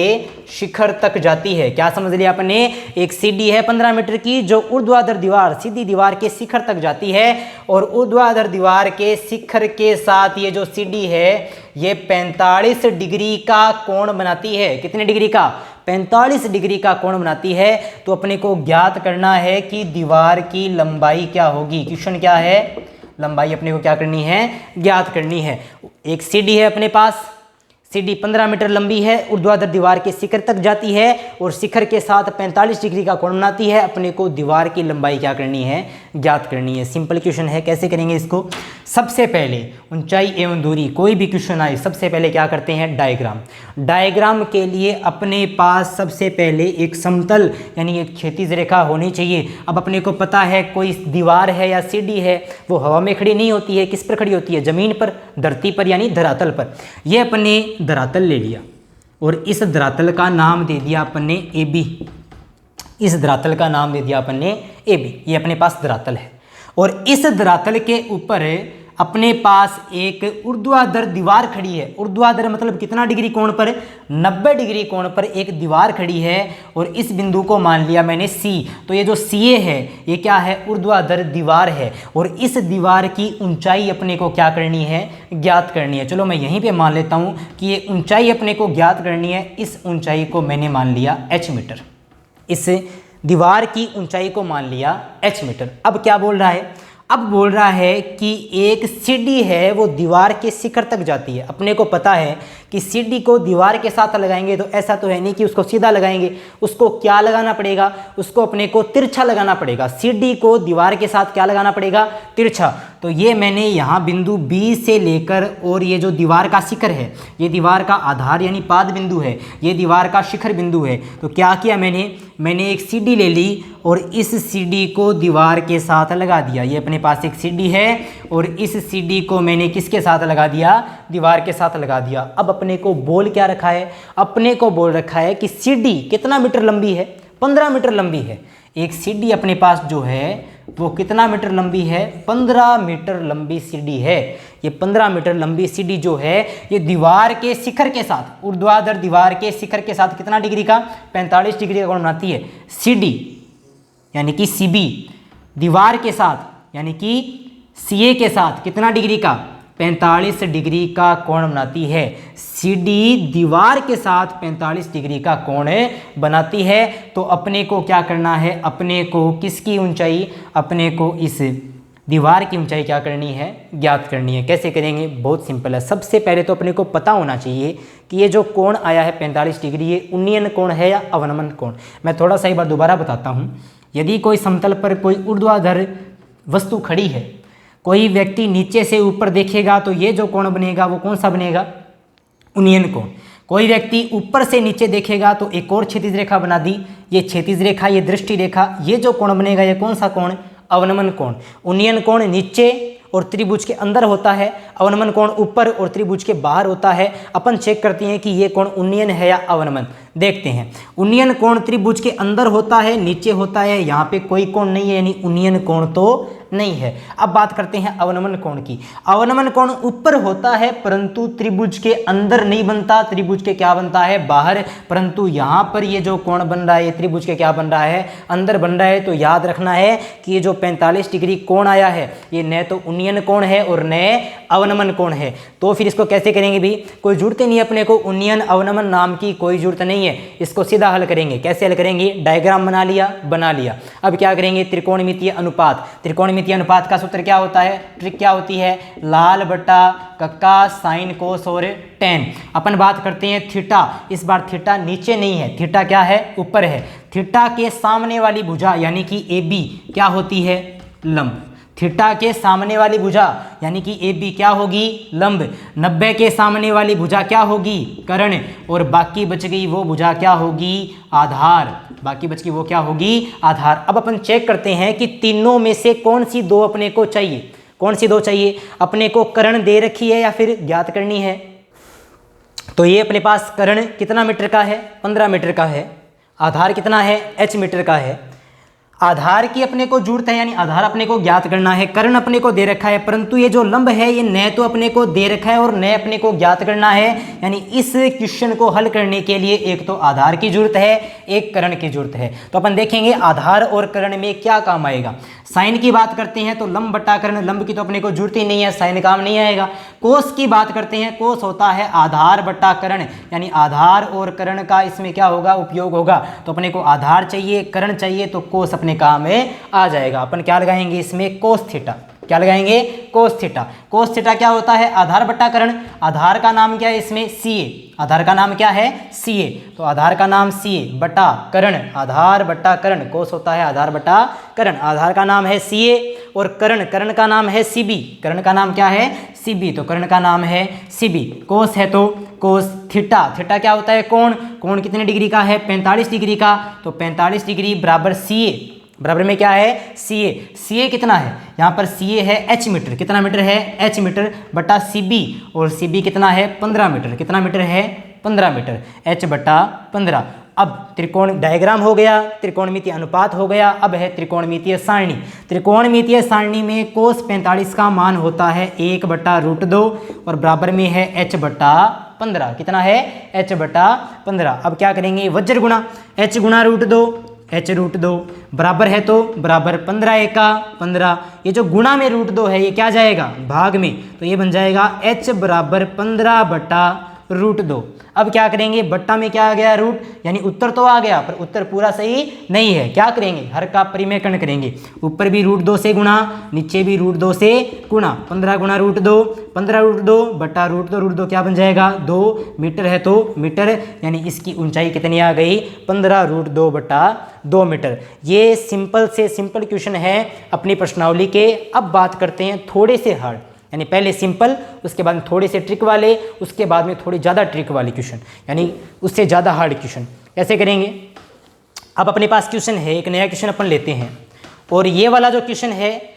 शिखर तक जाती है। क्या समझ लिया आपने, एक सीडी है 15 मीटर की जो ऊर्ध्वाधर दीवार सीधी दीवार के शिखर तक जाती है और ऊर्ध्वाधर दीवार के शिखर के साथ ये जो सीडी है ये 45 डिग्री का कोण बनाती है। कितने डिग्री का, 45 डिग्री का कोण बनाती है। तो अपने को ज्ञात करना है कि दीवार की लंबाई क्या होगी। क्वेश्चन क्या है, लंबाई अपने को क्या करनी है, ज्ञात करनी है। एक सीडी है अपने पास, सीडी 15 मीटर लंबी है, ऊर्ध्वाधर दीवार के शिखर तक जाती है और शिखर के साथ 45 डिग्री का कोण बनाती है। अपने को दीवार की लंबाई क्या करनी है, ज्ञात करनी है। सिंपल क्वेश्चन है, कैसे करेंगे इसको। सबसे पहले ऊंचाई एवं दूरी, कोई भी क्वेश्चन आए सबसे पहले क्या करते हैं डायग्राम। डायग्राम के लिए अपने पास सबसे पहले एक समतल यानी एक क्षैतिज रेखा होनी चाहिए। अब अपने को पता है कोई दीवार है या सीडी है वो हवा में खड़ी नहीं होती है, किस पर खड़ी होती है, जमीन पर, धरती पर यानी धरातल पर। ये अपने धरातल ले लिया और इस धरातल का नाम दे दिया अपन ने AB, इस धरातल का नाम दे दिया अपन ने AB। ये अपने पास धरातल है और इस धरातल के ऊपर अपने पास एक ऊर्ध्वाधर दीवार खड़ी है। ऊर्ध्वाधर मतलब कितना डिग्री कोण पर? 90 डिग्री कोण पर एक दीवार खड़ी है और इस बिंदु को मान लिया मैंने C। तो ये जो CA है ये क्या है? ऊर्ध्वाधर दीवार है और इस दीवार की ऊंचाई अपने को क्या करनी है? ज्ञात करनी है। चलो मैं यहीं पे मान लेता हूँ कि ये ऊंचाई अपने को ज्ञात करनी है। इस ऊंचाई को मैंने मान लिया h मीटर। इस दीवार की ऊंचाई को मान लिया h मीटर। अब क्या बोल रहा है? अब बोल रहा है कि एक सीढ़ी है वो दीवार के शिखर तक जाती है। अपने को पता है कि सीढ़ी को दीवार के साथ लगाएंगे तो ऐसा तो है नहीं कि उसको सीधा लगाएंगे, उसको क्या लगाना पड़ेगा? उसको अपने को तिरछा लगाना पड़ेगा। सीढ़ी को दीवार के साथ क्या लगाना पड़ेगा? तिरछा। तो ये मैंने यहाँ बिंदु B से लेकर और ये जो दीवार का शिखर है, ये दीवार का आधार यानी पाद बिंदु है, ये दीवार का शिखर बिंदु है। तो क्या किया मैंने एक सीढ़ी ले ली और इस सीढ़ी को दीवार के साथ लगा दिया। ये अपने पास एक सीढ़ी है और इस सीढ़ी को मैंने किसके साथ लगा दिया? दीवार के साथ लगा दिया। अब अपने को बोल क्या रखा है? अपने को बोल रखा है कि सीढ़ी कितना मीटर लंबी है? 15 मीटर लंबी है। एक सीढ़ी अपने पास जो है वो कितना मीटर लंबी है? 15 मीटर लंबी सीढ़ी है। ये 15 मीटर लंबी सीढ़ी जो है ये दीवार के शिखर के साथ, ऊर्ध्वाधर दीवार के शिखर के साथ कितना डिग्री का? 45 डिग्री का कोण बनाती है। सीढ़ी यानी कि CB दीवार के साथ यानी कि CA के साथ कितना डिग्री का? 45 डिग्री का कोण बनाती है। सीढ़ी दीवार के साथ 45 डिग्री का कोण बनाती है। तो अपने को क्या करना है? अपने को किसकी ऊंचाई? अपने को इस दीवार की ऊंचाई क्या करनी है? ज्ञात करनी है। कैसे करेंगे? बहुत सिंपल है। सबसे पहले तो अपने को पता होना चाहिए कि ये जो कोण आया है 45 डिग्री, ये उन्नयन कोण है या अवनमन कोण। मैं थोड़ा सा एक बार दोबारा बताता हूँ। यदि कोई समतल पर कोई ऊर्ध्वाधर वस्तु खड़ी है, कोई व्यक्ति नीचे से ऊपर देखेगा तो ये जो कोण बनेगा वो कौन सा बनेगा? उन्नयन कोण। कोई व्यक्ति ऊपर से नीचे देखेगा तो एक और क्षैतिज रेखा बना दी, ये क्षैतिज रेखा, ये दृष्टि रेखा, ये जो कोण बनेगा ये कौन सा कोण? अवनमन कोण। उन्नयन कोण नीचे और त्रिभुज के अंदर होता है, अवनमन कोण ऊपर और त्रिभुज के बाहर होता है। अपन चेक करते हैं कि ये कोण उन्नयन है या अवनमन। देखते हैं। उन्नयन कोण त्रिभुज के अंदर होता है, नीचे होता है, यहाँ पे कोई कोण नहीं है यानी उन्नयन कोण तो नहीं है। अब बात करते हैं अवनमन कोण की। अवनमन कोण ऊपर होता है परंतु त्रिभुज के अंदर नहीं बनता, त्रिभुज के क्या बनता है? बाहर। परंतु यहाँ पर ये जो कोण बन रहा है ये त्रिभुज के क्या बन रहा है? अंदर बन रहा है। तो याद रखना है कि ये जो 45 डिग्री कोण आया है ये न तो उन्नयन कोण है और न अवनमन कोण है। तो फिर इसको कैसे करेंगे भी? कोई जरूरत नहीं है अपने को उन्नयन अवनमन नाम की, कोई जरूरत नहीं है। इसको सीधा हल करेंगे। कैसे हल करेंगे? डायग्राम बना लिया। अब क्या करेंगे? त्रिकोणमितीय अनुपात। त्रिकोणमितीय अनुपात का सूत्र क्या होता है? ट्रिक क्या होती है? लाल बटा कक्का साइन कोस और टेन। अपन बात करते हैं थीटा। इस बार थीटा नीचे नहीं है, थीटा क्या है? ऊपर है। थीटा के सामने वाली भुजा यानी कि AB क्या होती है? लंब। थीटा के सामने वाली भुजा यानी कि AB क्या होगी? लंब। 90 के सामने वाली भुजा क्या होगी? कर्ण। और बाकी बच गई वो भुजा क्या होगी? आधार। बाकी बच गई वो क्या होगी? आधार। अब अपन चेक करते हैं कि तीनों में से कौन सी दो अपने को चाहिए? कौन सी दो चाहिए? अपने को कर्ण दे रखी है या फिर ज्ञात करनी है? तो ये अपने पास कर्ण कितना मीटर का है? 15 मीटर का है। आधार कितना है? h मीटर का है। आधार की अपने को जरूरत है यानी आधार अपने को ज्ञात करना है। कर्ण अपने को दे रखा है परंतु ये जो लंब है ये न तो अपने को दे रखा है और न अपने को ज्ञात करना है। यानी इस क्वेश्चन को हल करने के लिए एक तो आधार की जरूरत है, एक कर्ण की जरूरत है। तो अपन देखेंगे आधार और कर्ण में क्या काम आएगा। साइन की बात करते हैं तो लंब बटा कर्ण, लंब की तो अपने को जरूरत ही नहीं है, साइन काम नहीं आएगा। कोस की बात करते हैं, कोस होता है आधार बटा कर्ण यानी आधार और कर्ण का इसमें क्या होगा? उपयोग होगा। तो अपने को आधार चाहिए, कर्ण चाहिए, तो कोस अपने काम में आ जाएगा। अपन क्या लगाएंगे इसमें? Cos theta. क्या लगाएंगे? Cos theta. कोस थीटा क्या होता है? आधार बटा कर्ण। आधार का नाम क्या है इसमें? CA। आधार का नाम क्या है? CA। तो आधार का नाम CA बटा कर्ण, आधार बटा कर्ण। कोस होता है आधार बटा कर्ण। आधार का नाम है CA और कर्ण का नाम है CB। कर्ण का नाम क्या है? CB। तो कर्ण का नाम है CB। कोस है तो कोस थीटा। थीटा क्या होता है? कोण। कोण कितने डिग्री का है? 45 डिग्री का। तो 45 डिग्री बराबर CA। बराबर में क्या है? CA। CA कितना है? यहाँ पर CA है h मीटर। कितना मीटर है? h मीटर बटा CB। और CB कितना है? 15 मीटर। कितना मीटर है? 15 मीटर। h बटा 15। अब त्रिकोण डायग्राम हो गया, त्रिकोणमितीय अनुपात हो गया, अब है त्रिकोणमितीय सारणी। त्रिकोणमितीय सारणी में कोस 45 का मान होता है 1/√2 और बराबर में है h/15। कितना है? h/15। अब क्या करेंगे? वज्र गुणा h गुणा √2, h√2 बराबर है तो बराबर 15 एका 15। ये जो गुणा में √2 है ये क्या जाएगा? भाग में, तो ये बन जाएगा h बराबर 15/√2। अब क्या करेंगे? बट्टा में क्या आ गया? रूट, यानी उत्तर तो आ गया पर उत्तर पूरा सही नहीं है। क्या करेंगे? हर का परिमेकरण करेंगे। ऊपर भी √2 से गुणा, नीचे भी √2 से गुणा। 15 गुणा √2, 15√2 बटा √2, √2 क्या बन जाएगा? 2 मीटर है तो मीटर, यानी इसकी ऊंचाई कितनी आ गई? 15√2 बटा 2 मीटर। ये सिंपल से सिंपल क्वेश्चन है अपनी प्रश्नावली के। अब बात करते हैं थोड़े से हार्ड, यानी पहले सिंपल, उसके बाद में थोड़े से ट्रिक वाले, उसके बाद में थोड़ी ज़्यादा ट्रिक वाले क्वेश्चन, यानी उससे ज़्यादा हार्ड क्वेश्चन। कैसे करेंगे? अब अपने पास क्वेश्चन है, एक नया क्वेश्चन अपन लेते हैं, और ये वाला जो क्वेश्चन है,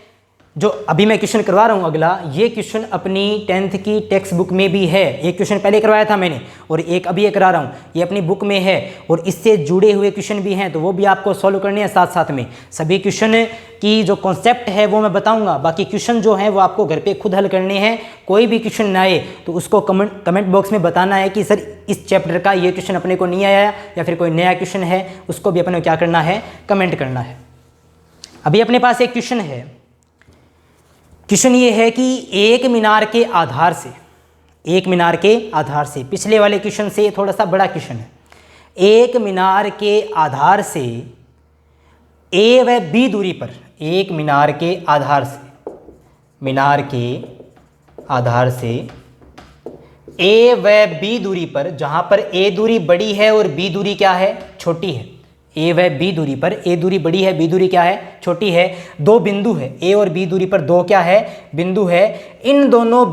जो अभी मैं क्वेश्चन करवा रहा हूँ अगला, ये क्वेश्चन अपनी 10th की टेक्स्ट बुक में भी है। एक क्वेश्चन पहले करवाया था मैंने और एक अभी ये करा रहा हूँ, ये अपनी बुक में है और इससे जुड़े हुए क्वेश्चन भी हैं, तो वो भी आपको सॉल्व करने हैं साथ साथ में। सभी क्वेश्चन की जो कॉन्सेप्ट है वो मैं बताऊंगा, बाकी क्वेश्चन जो है वो आपको घर पे खुद हल करने हैं। कोई भी क्वेश्चन ना आए तो उसको कमेंट बॉक्स में बताना है कि सर इस चैप्टर का ये क्वेश्चन अपने को नहीं आया, या फिर कोई नया क्वेश्चन है उसको भी अपने को क्या करना है? कमेंट करना है। अभी अपने पास एक क्वेश्चन है। क्वेश्चन ये है कि एक मीनार के आधार से, पिछले वाले क्वेश्चन से थोड़ा सा बड़ा क्वेश्चन है। एक मीनार के आधार से ए व बी दूरी पर, एक मीनार के आधार से ए व बी दूरी पर, जहां पर ए दूरी बड़ी है और बी दूरी क्या है? छोटी है। ए व बी दूरी पर, ए दूरी बड़ी है, बी दूरी क्या है? छोटी है। दो बिंदु है, ए और बी दूरी पर दो क्या है? बिंदु है। इन दोनों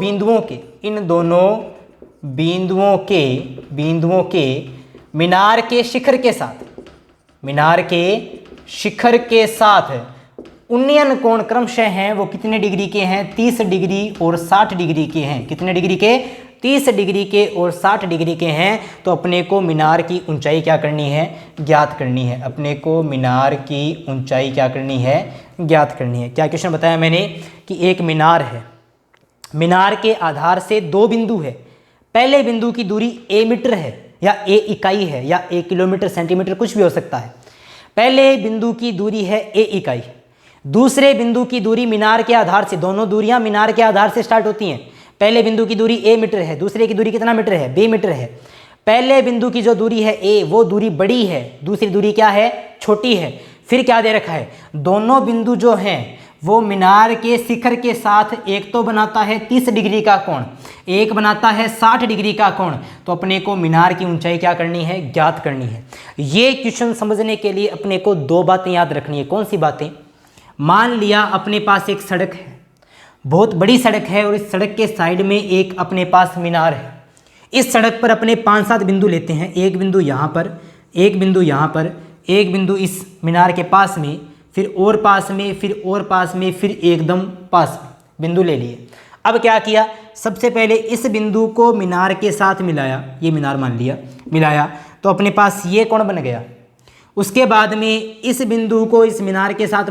बिंदुओं के मीनार के शिखर के साथ उन्नयन कोण क्रमशः हैं वो कितने डिग्री के हैं? 30 डिग्री और 60 डिग्री के हैं। कितने डिग्री के? 30 डिग्री के और 60 डिग्री के हैं। तो अपने को मीनार की ऊंचाई क्या करनी है? ज्ञात करनी है। अपने को मीनार की ऊंचाई क्या करनी है? ज्ञात करनी है। क्या क्वेश्चन बताया मैंने कि एक मीनार है, मीनार के आधार से दो बिंदु है। पहले बिंदु की दूरी a मीटर है या a इकाई है या a किलोमीटर सेंटीमीटर कुछ भी हो सकता है। पहले बिंदु की दूरी है a इकाई। दूसरे बिंदु की दूरी मीनार के आधार से, दोनों दूरियां मीनार के आधार से स्टार्ट होती हैं। पहले बिंदु की दूरी a मीटर है, दूसरे की दूरी कितना मीटर है? b मीटर है। पहले बिंदु की जो दूरी है a वो दूरी बड़ी है, दूसरी दूरी क्या है? छोटी है। फिर क्या दे रखा है? दोनों बिंदु जो हैं वो मीनार के शिखर के साथ एक तो बनाता है 30 डिग्री का कोण, एक बनाता है 60 डिग्री का कोण। तो अपने को मीनार की ऊंचाई क्या करनी है? ज्ञात करनी है। ये क्वेश्चन समझने के लिए अपने को दो बातें याद रखनी है। कौन सी बातें? मान लिया अपने पास एक सड़क है, बहुत बड़ी सड़क है, और इस सड़क के साइड में एक अपने पास मीनार है। इस सड़क पर अपने 5-7 बिंदु लेते हैं। एक बिंदु यहाँ पर, एक बिंदु यहाँ पर, एक बिंदु इस मीनार के पास में, फिर और पास में, फिर और पास में, फिर एकदम पास में बिंदु ले लिए। अब क्या किया? सबसे पहले इस बिंदु को मीनार के साथ मिलाया, ये मीनार मान लिया, मिलाया तो अपने पास ये कोण बन गया। उसके बाद में इस बिंदु को इस मीनार के साथ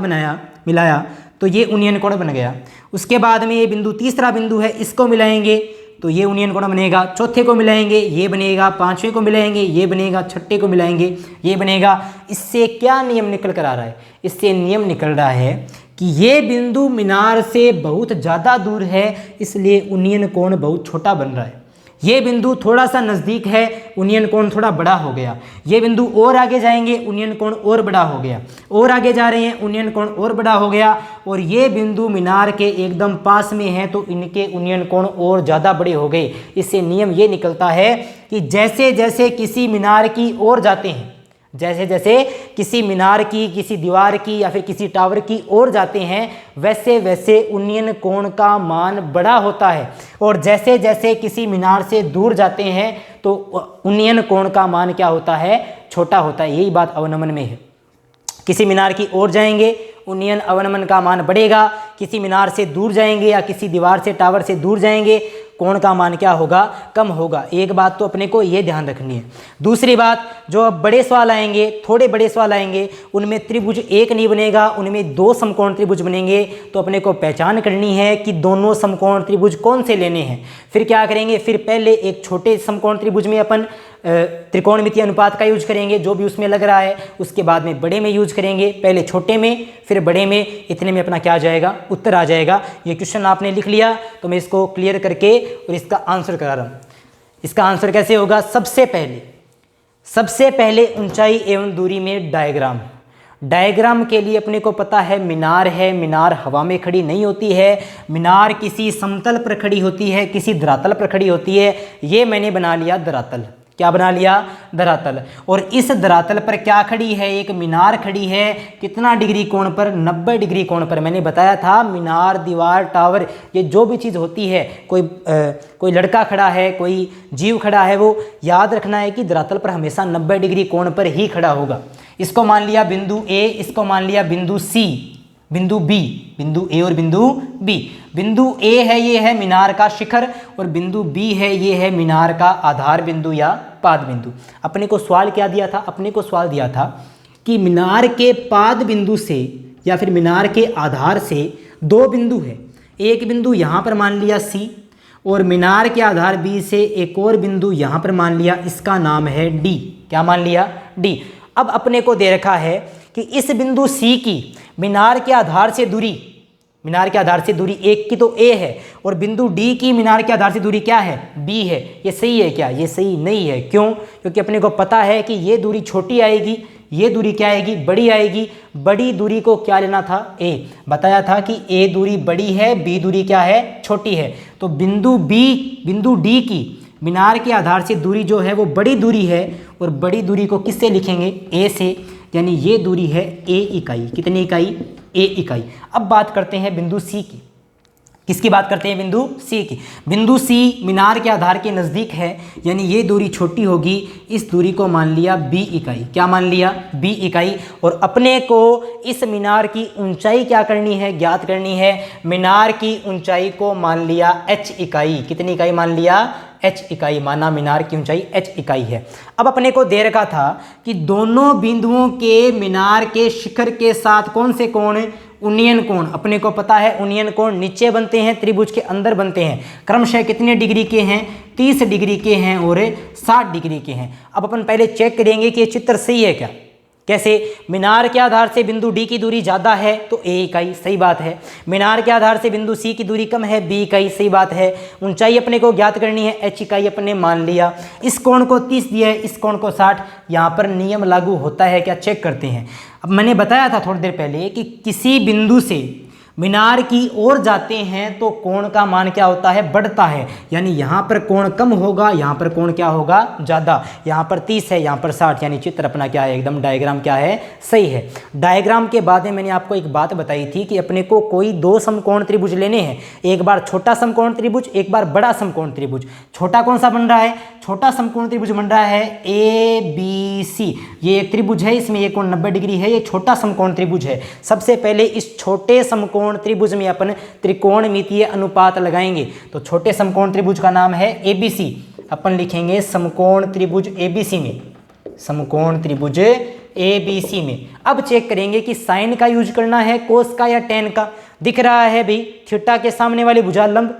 मिलाया तो ये उन्नयन कोण बन गया। उसके बाद में ये बिंदु, तीसरा बिंदु है, इसको मिलाएंगे तो ये उन्नयन कोण बनेगा। चौथे को मिलाएंगे ये बनेगा, पांचवें को मिलाएंगे ये बनेगा, छठे को मिलाएंगे ये बनेगा। इससे क्या नियम निकल कर आ रहा है? इससे नियम निकल रहा है कि ये बिंदु मीनार से बहुत ज़्यादा दूर है, इसलिए उन्नयन कोण बहुत छोटा बन रहा है। ये बिंदु थोड़ा सा नज़दीक है, उन्नयन कोण थोड़ा बड़ा हो गया। ये बिंदु और आगे जाएंगे, उन्नयन कोण और बड़ा हो गया। और आगे जा रहे हैं, उन्नयन कोण और बड़ा हो गया। और ये बिंदु मीनार के एकदम पास में है तो इनके उन्नयन कोण और ज़्यादा बड़े हो गए। इससे नियम ये निकलता है कि जैसे जैसे किसी मीनार की ओर जाते हैं, जैसे जैसे किसी मीनार की, किसी दीवार की या फिर किसी टावर की ओर जाते हैं, वैसे वैसे उन्नयन कोण का मान बड़ा होता है। और जैसे जैसे किसी मीनार से दूर जाते हैं तो उन्नयन कोण का मान क्या होता है? छोटा होता है। यही बात अवनमन में है। किसी मीनार की ओर जाएंगे, उन्नयन अवनमन का मान बढ़ेगा। किसी मीनार से दूर जाएंगे या किसी दीवार से, टावर से दूर जाएंगे, कोण का मान क्या होगा, कम होगा। एक बात तो अपने को ये ध्यान रखनी है। दूसरी बात, जो अब बड़े सवाल आएंगे, थोड़े बड़े सवाल आएंगे, उनमें त्रिभुज एक नहीं बनेगा, उनमें दो समकोण त्रिभुज बनेंगे। तो अपने को पहचान करनी है कि दोनों समकोण त्रिभुज कौन से लेने हैं। फिर क्या करेंगे, फिर पहले एक छोटे समकोण त्रिभुज में अपन त्रिकोणमितीय अनुपात का यूज करेंगे, जो भी उसमें लग रहा है। उसके बाद में बड़े में यूज करेंगे, पहले छोटे में फिर बड़े में। इतने में अपना क्या आ जाएगा, उत्तर आ जाएगा। ये क्वेश्चन आपने लिख लिया तो मैं इसको क्लियर करके और इसका आंसर करा रहा हूँ। इसका आंसर कैसे होगा, सबसे पहले ऊंचाई एवं दूरी में डायग्राम के लिए अपने को पता है मीनार है। मीनार हवा में खड़ी नहीं होती है, मीनार किसी समतल पर खड़ी होती है, किसी धरातल पर खड़ी होती है। ये मैंने बना लिया धरातल। क्या बना लिया, धरातल। और इस धरातल पर क्या खड़ी है, एक मीनार खड़ी है। कितना डिग्री कोण पर, 90 डिग्री कोण पर। मैंने बताया था मीनार, दीवार, टावर, ये जो भी चीज़ होती है, कोई लड़का खड़ा है, कोई जीव खड़ा है, वो याद रखना है कि धरातल पर हमेशा 90 डिग्री कोण पर ही खड़ा होगा। इसको मान लिया बिंदु ए, इसको मान लिया बिंदु सी, बिंदु बी, बिंदु ए और बिंदु बी। बिंदु ए है, ये है मीनार का शिखर, और बिंदु बी है, ये है मीनार का आधार बिंदु या पाद बिंदु। अपने को सवाल क्या दिया था, अपने को सवाल दिया था कि मीनार के पाद बिंदु से या फिर मीनार के आधार से दो बिंदु है। एक बिंदु यहाँ पर मान लिया सी, और मीनार के आधार बी से एक और बिंदु यहाँ पर मान लिया, इसका नाम है डी। क्या मान लिया, डी। अब अपने को दे रखा है कि इस बिंदु सी की मीनार के आधार से दूरी, एक की तो ए है, और बिंदु डी की मीनार के आधार से दूरी क्या है, बी है। ये सही है क्या, ये सही नहीं है। क्यों, क्योंकि अपने को पता है कि ये दूरी छोटी आएगी, ये दूरी क्या आएगी, बड़ी आएगी। बड़ी दूरी को क्या लेना था, ए। बताया था कि ए दूरी बड़ी है, बी दूरी क्या है, छोटी है। तो बिंदु डी की मीनार के आधार से दूरी जो है वो बड़ी दूरी है, और बड़ी दूरी को किससे लिखेंगे, ए से। यानी ये दूरी है ए इकाई। कितनी इकाई, ए इकाई। अब बात करते हैं बिंदु सी की। किसकी बात करते हैं, बिंदु सी की। बिंदु सी मीनार के आधार के नज़दीक है, यानी ये दूरी छोटी होगी। इस दूरी को मान लिया बी इकाई। क्या मान लिया, बी इकाई। और अपने को इस मीनार की ऊंचाई क्या करनी है, ज्ञात करनी है। मीनार की ऊंचाई को मान लिया एच इकाई। कितनी इकाई मान लिया, एच इकाई माना। मीनार की ऊंचाई एच इकाई है। अब अपने को दे रखा था कि दोनों बिंदुओं के मीनार के शिखर के साथ कौन से कोण, उन्नयन कोण। अपने को पता है उन्नयन कोण नीचे बनते हैं, त्रिभुज के अंदर बनते हैं। क्रमशः कितने डिग्री के हैं, 30 डिग्री के हैं और 60 डिग्री के हैं। अब अपन पहले चेक करेंगे कि ये चित्र सही है क्या। कैसे, मीनार के आधार से बिंदु डी की दूरी ज़्यादा है तो ए इकाई, सही बात है। मीनार के आधार से बिंदु सी की दूरी कम है, बी इकाई, सही बात है। ऊंचाई अपने को ज्ञात करनी है, एच इकाई अपने मान लिया। इस कोण को 30 दिया है, इस कोण को 60। यहाँ पर नियम लागू होता है क्या, चेक करते हैं। अब मैंने बताया था थोड़ी देर पहले कि किसी बिंदु से मीनार की ओर जाते हैं तो कोण का मान क्या होता है, बढ़ता है। यानी यहाँ पर कोण कम होगा, यहाँ पर कोण क्या होगा, ज़्यादा। यहाँ पर 30 है, यहाँ पर 60, यानी चित्र अपना क्या है, एकदम डायग्राम क्या है, सही है। डायग्राम के बाद में मैंने आपको एक बात बताई थी कि अपने को कोई दो समकोण त्रिभुज लेने हैं। एक बार छोटा समकोण त्रिभुज, एक बार बड़ा समकोण त्रिभुज। छोटा कौन सा बन रहा है, छोटा समकोण त्रिभुज बन रहा है ए बी सी। ये एक त्रिभुज है, इसमें ये कोण 90 डिग्री है, ये छोटा समकोण त्रिभुज है। सबसे पहले इस छोटे समकोण त्रिभुज में अपन त्रिकोणमितीय अनुपात लगाएंगे। तो छोटे समकोण त्रिभुज का नाम है एबीसी। अपन लिखेंगे समकोण त्रिभुज एबीसी में, समकोण त्रिभुज एबीसी में। अब चेक करेंगे कि साइन का यूज करना है, कोस का या टेन का। दिख रहा है भाई, थीटा के सामने वाली भुजा लंब,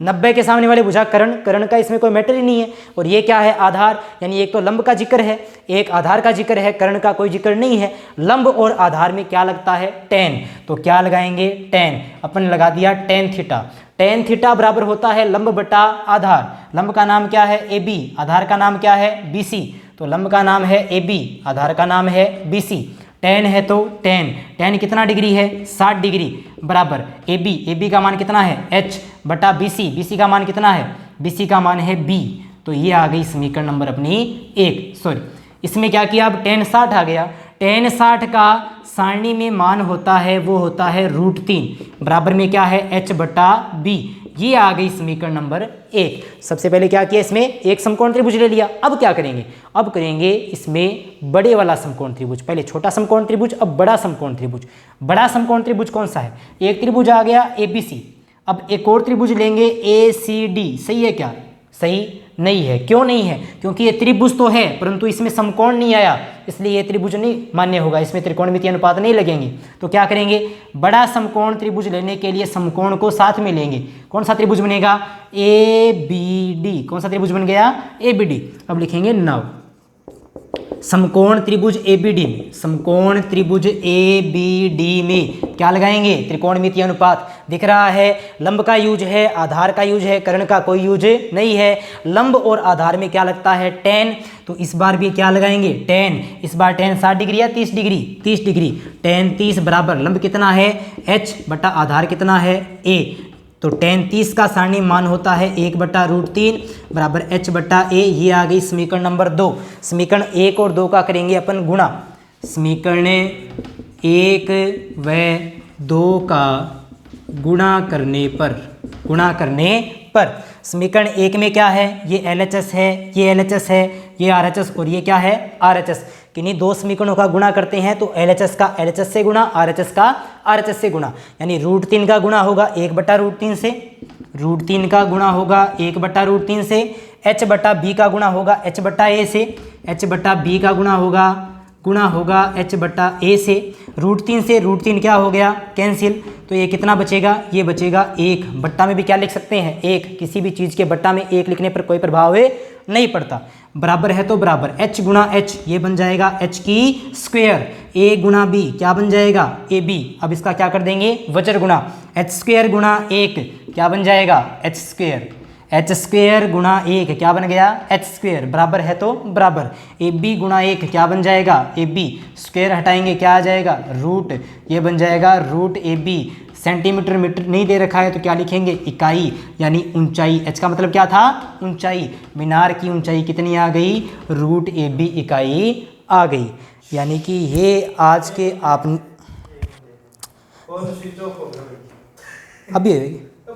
90 के सामने वाली भुजा कर्ण। कर्ण का इसमें कोई मैटर ही नहीं है। और ये क्या है, आधार। यानी एक तो लंब का जिक्र है, एक आधार का जिक्र है, कर्ण का कोई जिक्र नहीं है। लंब और आधार में क्या लगता है, टेन। तो क्या लगाएंगे, टेन। अपन लगा दिया टेन थीटा। टेन थीटा बराबर होता है लंब बटा आधार। लंब का नाम क्या है, ए बी। आधार का नाम क्या है, बी सी। तो लंब का नाम है ए बी, आधार का नाम है बी सी। टेन है तो टेन कितना डिग्री है, 60 डिग्री, बराबर ए बी का मान कितना है, एच बटा बी सी का मान कितना है, बी सी का मान है बी। तो ये आ गई समीकरण नंबर अपनी 1। सॉरी, इसमें क्या किया, अब टेन 60 आ गया। टेन 60 का सारणी में मान होता है, वो होता है √3, बराबर में क्या है, एच बटा बी। ये आ गई समीकरण नंबर 1। सबसे पहले क्या किया, इसमें एक समकोण त्रिभुज ले लिया। अब क्या करेंगे, अब करेंगे इसमें बड़े वाला समकोण त्रिभुज। पहले छोटा समकोण त्रिभुज, अब बड़ा समकोण त्रिभुज। बड़ा समकोण त्रिभुज कौन सा है, एक त्रिभुज आ गया ABC, अब एक और त्रिभुज लेंगे ACD, सही है क्या? सही नहीं है। क्यों नहीं है? क्योंकि ये त्रिभुज तो है परंतु इसमें समकोण नहीं आया, इसलिए ये त्रिभुज नहीं मान्य होगा, इसमें त्रिकोणमितीय अनुपात नहीं लगेंगे। तो क्या करेंगे, बड़ा समकोण त्रिभुज लेने के लिए समकोण को साथ में लेंगे। कौन सा त्रिभुज बनेगा? ABD। कौन सा त्रिभुज बन गया? ABD। अब लिखेंगे नव समकोण त्रिभुज ABD में, समकोण त्रिभुज ABD में क्या लगाएंगे? त्रिकोणमितीय अनुपात। दिख रहा है लंब का यूज है, आधार का यूज है, कर्ण का कोई यूज नहीं है। लंब और आधार में क्या लगता है? tan। तो इस बार भी क्या लगाएंगे? tan। इस बार tan 60 डिग्री या 30 डिग्री? 30 डिग्री। tan 30 बराबर लंब कितना है? h बटा आधार कितना है? a। तो tan 30 का सारणी मान होता है 1/√3 बराबर h बटा a। ये आ गई समीकरण नंबर 2। समीकरण 1 और 2 का करेंगे अपन गुणा। समीकरण 1 व 2 का गुणा करने पर समीकरण 1 में क्या है? ये LHS है, ये LHS है, ये RHS और ये क्या है? RHS। किन्हीं दो समीकरणों का गुणा करते हैं तो LHS का LHS से गुणा, RHS का RHS से गुणा, यानी √3 का गुणा होगा 1/√3 से, √3 का गुणा होगा 1/√3 से, h बटा b का गुणा होगा h बटा a से, h बटा b का गुणा होगा h बटा a से। √3 से √3 क्या हो गया? कैंसिल। तो ये कितना बचेगा? ये बचेगा 1। बट्टा में भी क्या लिख सकते हैं? 1। किसी भी चीज़ के बट्टा में 1 लिखने पर कोई प्रभाव नहीं पड़ता। बराबर है तो बराबर h गुणा h, ये बन जाएगा h की स्क्वायर। a गुणा b क्या बन जाएगा? ab। अब इसका क्या कर देंगे? वज्र गुणा h² गुणा 1 क्या बन जाएगा? h² गुणा 1 क्या बन गया? h²। बराबर है तो बराबर ab गुणा 1 क्या बन जाएगा? ab। स्क्वायर हटाएंगे क्या आ जाएगा? रूट। ये बन जाएगा √ab। सेंटीमीटर मीटर नहीं दे रखा है तो क्या लिखेंगे? इकाई, यानी ऊंचाई। h का मतलब क्या था? ऊंचाई। मीनार की ऊंचाई कितनी आ गई? √ab इकाई आ गई। यानी कि ये आज के आप अभी